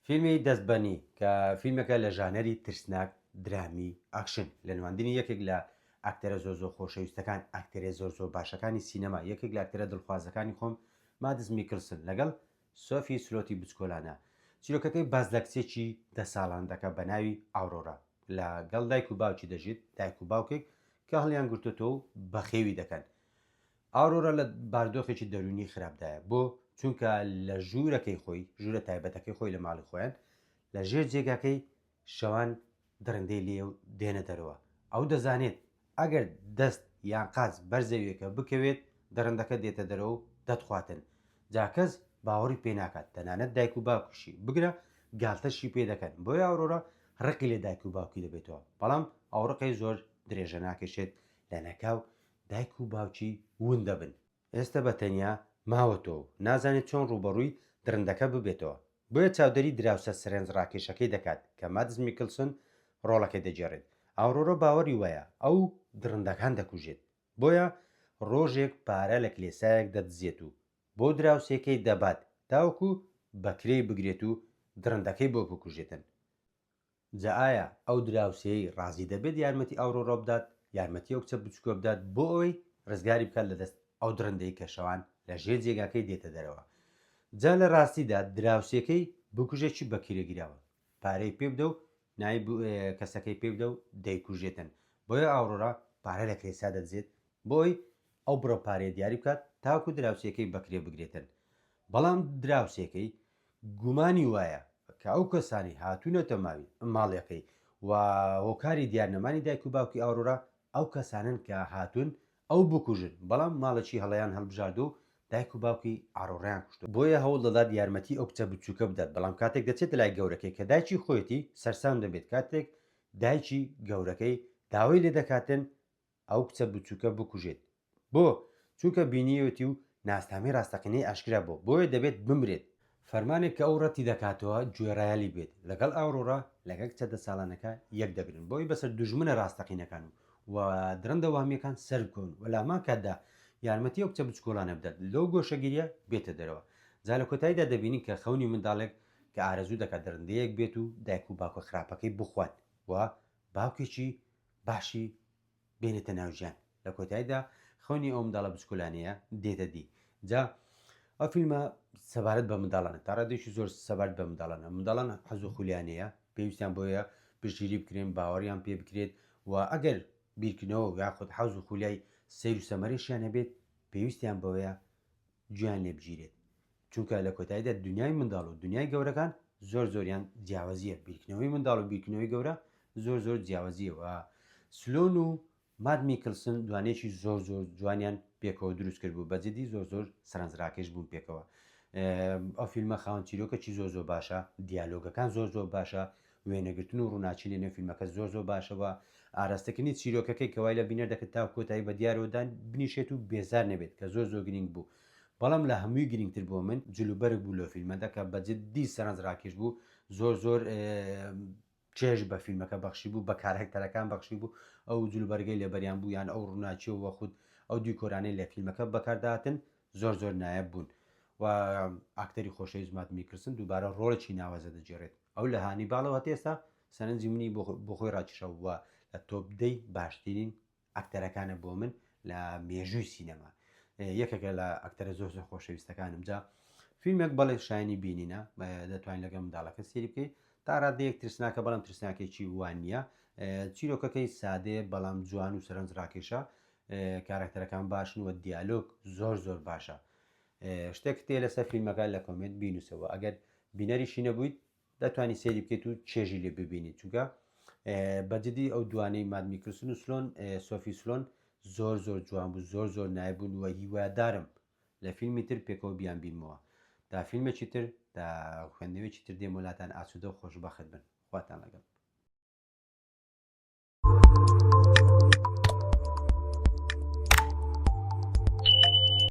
فیلمی دەستبەنی کە فیلمەکە لە ژانەری ترسناک درامی ئاکشن لە نواندنی یەکێک لە ئاکتەرە زۆر خۆشەویستەکان ئاکتەرێ زۆر باشەکانی سینەما یەکێک لە ئاکتەرە دڵخوازەکانی خۆم مادز میکلسن لەگەڵ سۆفی سلۆتی بچکۆلانە چیرۆکەکەی باز لە کچێکی 10 ساڵان دەکە بە ناوی ئاورۆرا لەگەڵ دایک و باوکی دەژیت دایک و باوکێک کە هەڵیان گرتوتەوە و بەخێوی دەکەن ئاورۆرە لە باردۆخێکی دەرونی خراپدایە بۆ چونکە لە ژوورەکەی خۆی ژوورە تایبەتەکەی خۆی لە ماڵی خۆیان لە ژێر جێگاکەی شەوان دڕندەی لێ و دێنە دەرەوە ئەو دەزانێت ئەگەر دەست یان قاز بەرزەویەکە بکەوێت دەڕندەکە دێتە دەرەوە و دەتخواتن جاکەس باوەڕی پێ ناکات تەنانەت دایک و باوکشی بگرە گالتەشی پێ دەکەن بۆی ئاورۆرە ڕقی لە دایک و باوکی دەبێتەوە بەڵام ئەوڕقی زۆر درێژە ناکەشێت لە نەکاو دایک و باوکی ون دەبن ئێستا بە تەنیا ماوەتەوە نازانێت چۆن ڕوبەڕووی درندەکە ببێتەوە بۆیە چاودەری دراوسە سەرنج ڕاکێشەکەی دەکات کە مادز میکلسن ڕۆڵەکەی دەجێڕێت ئاورۆرە باوەری وایە ئەو درندەکان دەکوژێت بۆیە ڕۆژێک پارە لە کلێسایەک دەدزێت و بۆ دراوسێکەی دەبات تاوەکو بەکرێی بگرێت و درندەکەی بۆ بکوژێتن جا ئایا ئەو دراوسەیە ڕازی دەبێت یارمەتی ئاورۆرە بدات یارمەتی ئەو کچە بچکۆ بدات بۆ ئەوەی ڕزگاری بکات لە دەست ئەو درندەی کە شەوان لە ژێر جێگاکەی دێتە دەرەوە جا لە ڕاستیدا دراوسەکەی بکوژێکی بەکیرەگیراوە پارەی پێ بدە و نای کەسەکەی پێ بدە و دەیکوژێتن بۆیە ئاورۆرە پارە لە کلێسا دەدزێت بۆی ئەو بڕە پارێ دیاری بکات تاکو دراوسەکەی بەکرێ بگرێتن بەڵام دراوسەکەی گومانی وایە کە ئەو کەسانی هاتوونەتە ماوی ماڵیەکەی و هۆکاری دیارنەمانی دایک و باوکی ئاورۆرە ئەو کەسانن کە هاتوون ئەو بکوژن بەڵام ماڵەکی هەڵەیان هەڵبژاردو و دایک و باوکی ئاڕۆڕیان کوشتو بۆیە هەوڵ دەدات یارمەتی ئەو کچە بچووکە بدات بەڵام کاتێک دەچێت لای گەورەکەی کە دایکی خۆیەتی سەرسام دەبێت کاتێک دایکی گەورەکەی داوای لێ دەکاتن ئەو کچە بچووکە بکوژێت بۆ چونکە بینیوەتی و ناستامی ڕاستەقینەی ئاشکرا بۆ بۆیە دەبێت بمرێت فەرمانێک کە ئەو ڕەتی دەکاتەوە گوێڕایالی بێت لەگەڵ ئاورۆرە لەگەڵ کچە 10 ساڵانەکە یەک دەگرن بۆی بەسەر دوژمنە ڕاستەقینەکان و درەندە وامیەکان سەرکۆن و لامان کاتدا یارمەتی ئەو کچە بچکۆلانە بدات لەو گۆشەگیریە بێتە دەرەوە جا لە کۆتاییدا دەبینین کە خەونی منداڵێک کە ئارەزوو دەکات درندەیەک بێت و دایک و باوکە خراپەکەی بخوات و باوکێکی باشی بێنێتە ناوژیان لە کۆتاییدا خەونی ئەو منداڵە بچکۆلانەیە دێتە دی جا ئەو فیلمە سەبارەت بە منداڵانە تا ڕادێکی زۆر سەبارەت بە منداڵان حەزوو خولیانەیە پێویستیان بۆیە پشتگیری بکرێن باوەڕیان پێ بکرێت و ئەگەر بیرکردنەوە یاخود حەوز و خولیای سیر و سەمەرێشیان هەبێت پێویستیان بەوەیە گویان لێ بگیرێت چونکە لە کۆتاییدا دنیای منداڵ و دنیای گەورەکان زۆریان جیاوازیە بیرکردنەوەی منداڵ و بیرکردنەوەی گەورە زۆر جیاوازیەوە سلۆن و ماد میکلسن دوانێکی زۆر جوانیان پێکەوە دروست کرد بوو بەجددی زۆر سەرنجڕاکێش بوون پێکەوە ئەو فیلمە خاوەن چیرۆکەکی زۆر باشە دیالۆگەکان زۆر باشە وێنەگرتن و ڕووناچی لێنێ فیلمەکە زۆر باشەوە ئاراستەکردنی چیرۆکەکەی کەوای لە بینەر دەکەێت تا کۆتایی بە دیارۆدان بنیشێت و بێزار نەبێت کە زۆر گرنگ بوو بەڵام لە هەمووی گرنگتر بۆ من جلوبەرگ بوو لە فیلمەدەکە بەجددی سەرنجڕاکێش بوو زۆر چێژ بە فیلمەکە بەخشی بوو بە کارهکتەرەکان بەخشی بوو ئەو جلوبەرگەی لێبەریان بوو یان ئەو ڕووناچیەوە خودت ئەو دیکۆرانەی لە فیلمەکە بەکارداتن زۆر نایب بوون و ئاکتەری خۆشەویست ماد میکلسن دووبارە ڕۆڵێکی ناوازە دەجێڕێت ئەو لە هانی باڵەوە هەتێستا سەرنجی منی بۆ خۆی ڕاکێشەوە لە تۆپدەی باشترین ئاکتەرەکانە بۆ من لە مێژووی سینەما یەکێکە لە ئەکتەرە زۆر خۆشەویستەکانم جا فیلمێک بەڵێ شایانی بینینە دەتوانین لەگەڵ منداڵەکە سێری بکەیت تا ڕادەیەک ترسناکە بەڵام ترسناکێکی وان نییە چیرۆکەکەی سادێ بەڵام جوان و سەرنج ڕاکێشە کارکتەرەکان باشن و دیالۆگ زۆر باشە شتێک تێ لەسەر فیلمەکە لە کۆمنت بینوسەوە ئەگەر بینەریشی نەبوویت دەتوانانی سێری بکەیت و چێژی لێ ببینیت چونکە بەجددی ئەو دوانەی ماد میکلسن و سلۆن سۆفی سلۆن زۆر جوان بوو زۆر نایبوون وە هیوادارم لە فیلمی تر پێکەوە بیان بینمەوە تا فیلمێکی تر تا خوێندنەوەیکی تر دێم وڵاتان ئاسوودە و خۆشبەخت بن خواتان لەگەڵ